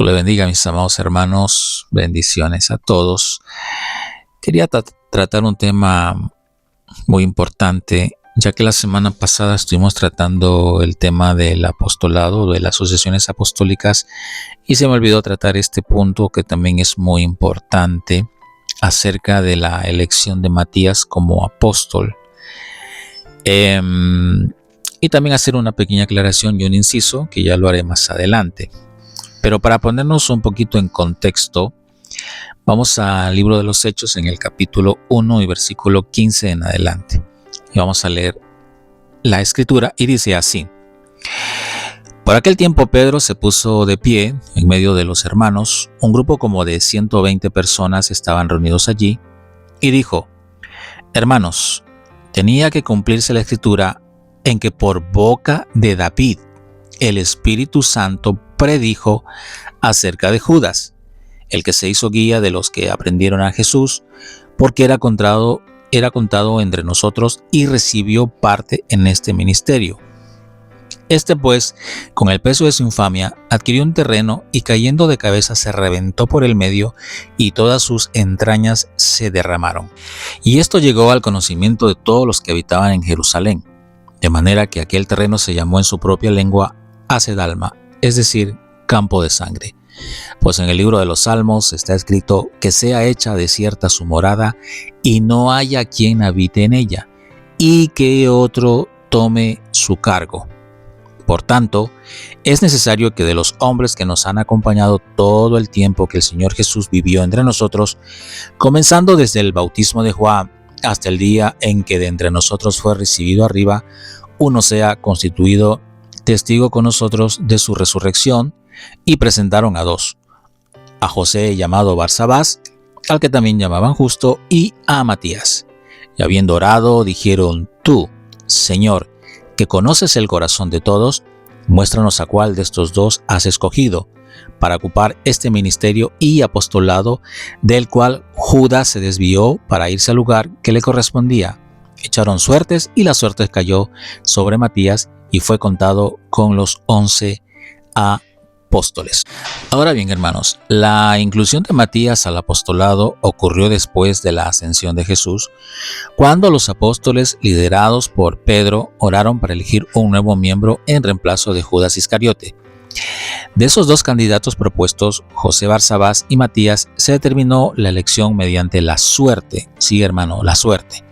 Dios le bendiga, mis amados hermanos. Bendiciones a todos. Quería tratar un tema muy importante, ya que la semana pasada estuvimos tratando el tema del apostolado, de las asociaciones apostólicas, y se me olvidó tratar este punto que también es muy importante, acerca de la elección de Matías como apóstol. Y también hacer una pequeña aclaración y un inciso, que ya lo haré más adelante. Pero para ponernos un poquito en contexto, vamos al libro de los Hechos en el capítulo 1 y versículo 15 en adelante. Y vamos a leer la escritura y dice así: Por aquel tiempo Pedro se puso de pie en medio de los hermanos. Un grupo como de 120 personas estaban reunidos allí y dijo: Hermanos, tenía que cumplirse la escritura en que por boca de David el Espíritu Santo predijo acerca de Judas, el que se hizo guía de los que aprendieron a Jesús, porque era contado entre nosotros y recibió parte en este ministerio. Este pues, con el peso de su infamia, adquirió un terreno y cayendo de cabeza se reventó por el medio y todas sus entrañas se derramaron. Y esto llegó al conocimiento de todos los que habitaban en Jerusalén, de manera que aquel terreno se llamó en su propia lengua Acedalma, es decir, campo de sangre. Pues en el libro de los Salmos está escrito que sea hecha desierta su morada y no haya quien habite en ella, y que otro tome su cargo. Por tanto, es necesario que de los hombres que nos han acompañado todo el tiempo que el Señor Jesús vivió entre nosotros, comenzando desde el bautismo de Juan hasta el día en que de entre nosotros fue recibido arriba, uno sea constituido testigo con nosotros de su resurrección, y presentaron a dos: a José llamado Barsabás, al que también llamaban Justo, y a Matías. Y habiendo orado, dijeron: Tú, Señor, que conoces el corazón de todos, muéstranos a cuál de estos dos has escogido para ocupar este ministerio y apostolado, del cual Judas se desvió para irse al lugar que le correspondía. Echaron suertes y la suerte cayó sobre Matías y fue contado con los 11 apóstoles. Ahora bien, hermanos, la inclusión de Matías al apostolado ocurrió después de la ascensión de Jesús, cuando los apóstoles, liderados por Pedro, oraron para elegir un nuevo miembro en reemplazo de Judas Iscariote. De esos dos candidatos propuestos, José Barsabás y Matías, se determinó la elección mediante la suerte. Sí, hermano, la suerte,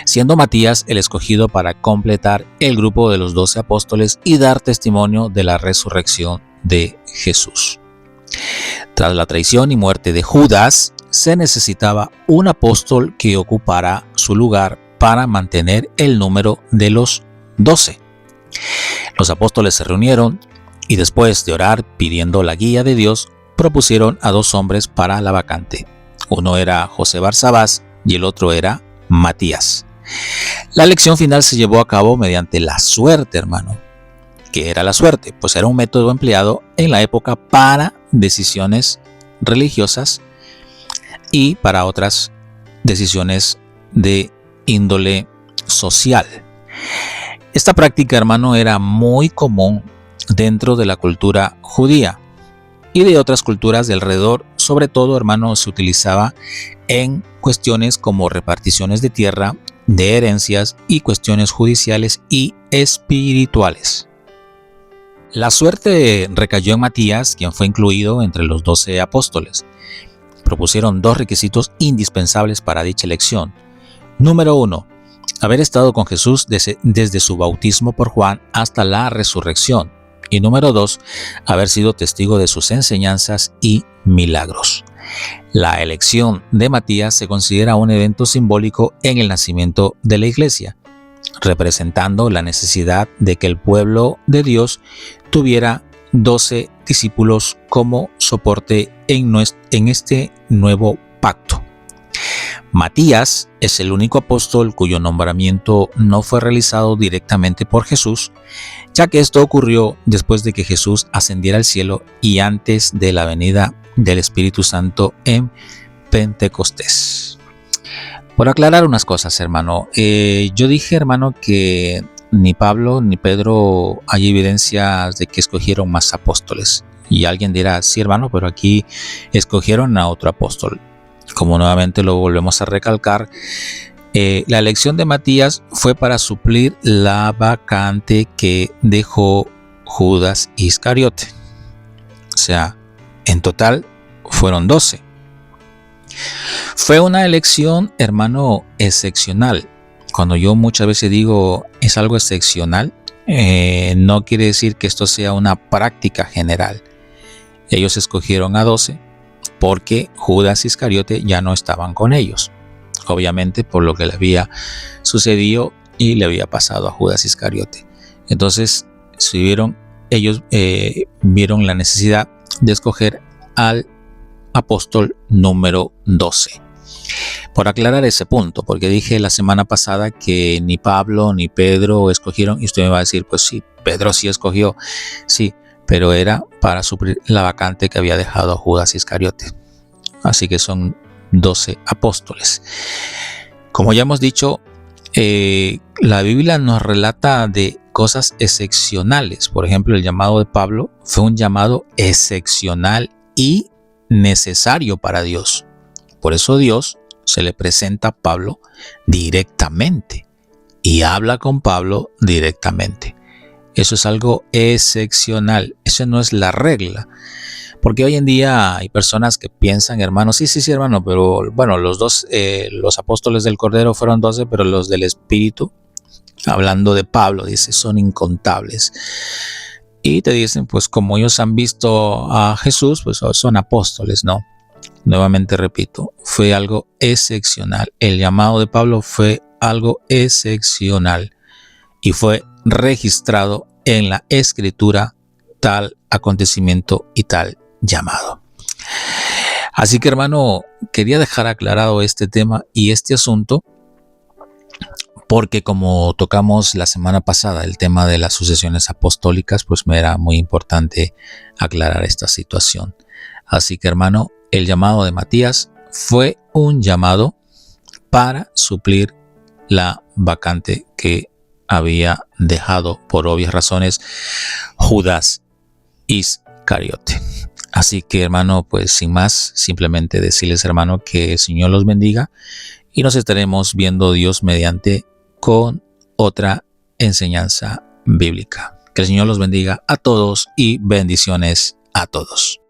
siendo Matías el escogido para completar el grupo de los 12 apóstoles y dar testimonio de la resurrección de Jesús. Tras la traición y muerte de Judas, se necesitaba un apóstol que ocupara su lugar para mantener el número de los 12. Los apóstoles se reunieron y después de orar pidiendo la guía de Dios, propusieron a dos hombres para la vacante. Uno era José Barsabás y el otro era Matías. La elección final se llevó a cabo mediante la suerte, hermano. ¿Qué era la suerte? Pues era un método empleado en la época para decisiones religiosas y para otras decisiones de índole social. Esta práctica, hermano, era muy común dentro de la cultura judía y de otras culturas de alrededor. Sobre todo, hermano, se utilizaba en cuestiones como reparticiones de tierra, de herencias y cuestiones judiciales y espirituales. La suerte recayó en Matías, quien fue incluido entre los 12 apóstoles. Propusieron dos requisitos indispensables para dicha elección. Número 1, haber estado con Jesús desde su bautismo por Juan hasta la resurrección. Y número 2, haber sido testigo de sus enseñanzas y milagros. La elección de Matías se considera un evento simbólico en el nacimiento de la iglesia, representando la necesidad de que el pueblo de Dios tuviera 12 discípulos como soporte en este nuevo pacto. Matías es el único apóstol cuyo nombramiento no fue realizado directamente por Jesús, ya que esto ocurrió después de que Jesús ascendiera al cielo y antes de la venida del Espíritu Santo en Pentecostés. Por aclarar unas cosas, hermano, yo dije, hermano, que ni Pablo ni Pedro hay evidencias de que escogieron más apóstoles. Y alguien dirá, sí hermano, pero aquí escogieron a otro apóstol. Como nuevamente lo volvemos a recalcar, la elección de Matías fue para suplir la vacante que dejó Judas Iscariote. O sea, en total fueron 12. Fue una elección, hermano, excepcional. Cuando yo muchas veces digo es algo excepcional, no quiere decir que esto sea una práctica general. Ellos escogieron a 12 porque Judas Iscariote ya no estaban con ellos. Obviamente por lo que le había sucedido y le había pasado a Judas Iscariote. Entonces ellos vieron la necesidad de escoger al apóstol número 12. Por aclarar ese punto, porque dije la semana pasada que ni Pablo ni Pedro escogieron, y usted me va a decir, pues sí, Pedro sí escogió, sí, pero era para suplir la vacante que había dejado Judas Iscariote. Así que son 12 apóstoles. Como ya hemos dicho, la Biblia nos relata de cosas excepcionales. Por ejemplo, el llamado de Pablo fue un llamado excepcional y necesario para Dios. Por eso Dios se le presenta a Pablo directamente y habla con Pablo directamente. Eso es algo excepcional. Eso no es la regla. Porque hoy en día hay personas que piensan, hermano, sí, hermano, pero bueno, los apóstoles del Cordero fueron 12, pero los del Espíritu, hablando de Pablo, dice, son incontables. Y te dicen, pues como ellos han visto a Jesús, pues son apóstoles, ¿no? Nuevamente repito, fue algo excepcional. El llamado de Pablo fue algo excepcional y fue registrado en la Escritura tal acontecimiento y tal llamado. Así que hermano, quería dejar aclarado este tema y este asunto porque como tocamos la semana pasada el tema de las sucesiones apostólicas, pues me era muy importante aclarar esta situación. Así que hermano, el llamado de Matías fue un llamado para suplir la vacante que había dejado por obvias razones Judas Iscariote. Así que hermano, pues sin más, simplemente decirles hermano que el Señor los bendiga y nos estaremos viendo Dios mediante con otra enseñanza bíblica. Que el Señor los bendiga a todos y bendiciones a todos.